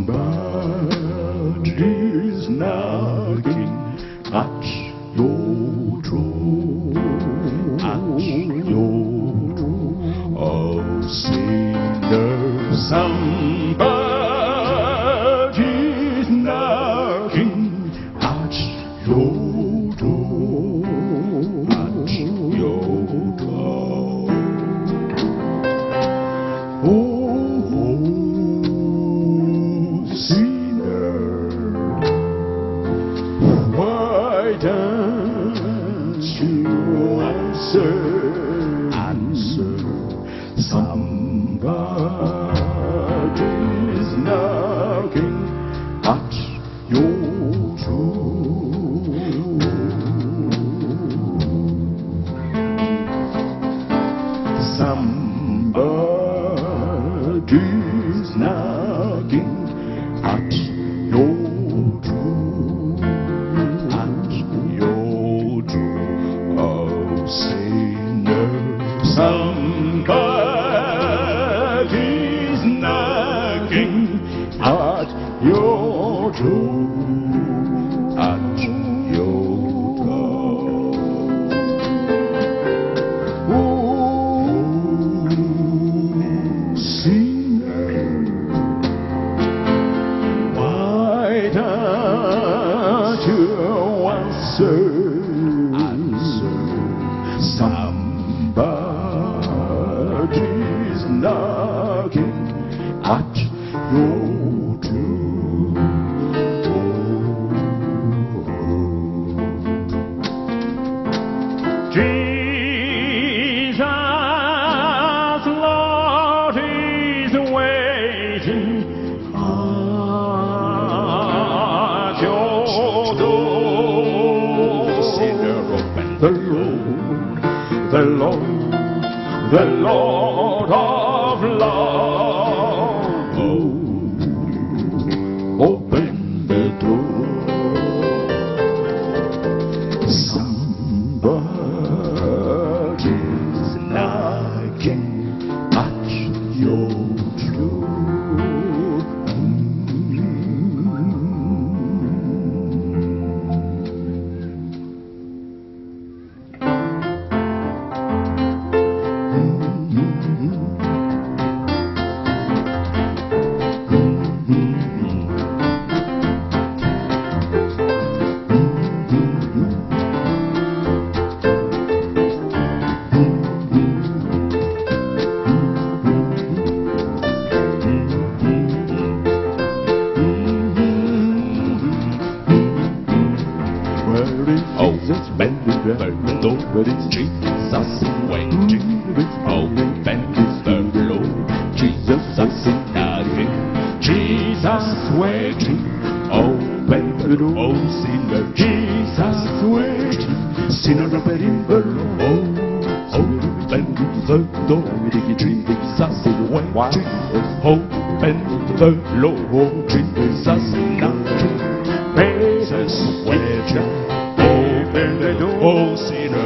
Somebody's knocking at your door. At your door. Oh, sinner, somebody's knocking at your door. At your door. Oh, sinner, why don't you answer? Somebody's knocking at your door. Somebody's knocking at your door. At your door. Oh, sinner, somebody's knocking at your door. At your door. Oh, sinner, why don't you answer? Somebody's knocking at your door. Jesus, Lord, is waiting at your door. Sinner, open the Lord, the Lord. The Lord of love, open the door. Somebody's knocking at your door. Open the door, but it's Jesus waiting. Open the door, Jesus knocking. Jesus waiting. Open the door, oh sinner. Jesus waiting. Sinner, open the door. Open the door, Jesus waiting. Open the door, Jesus knocking. Jesus waiting. Open the door, oh sinner.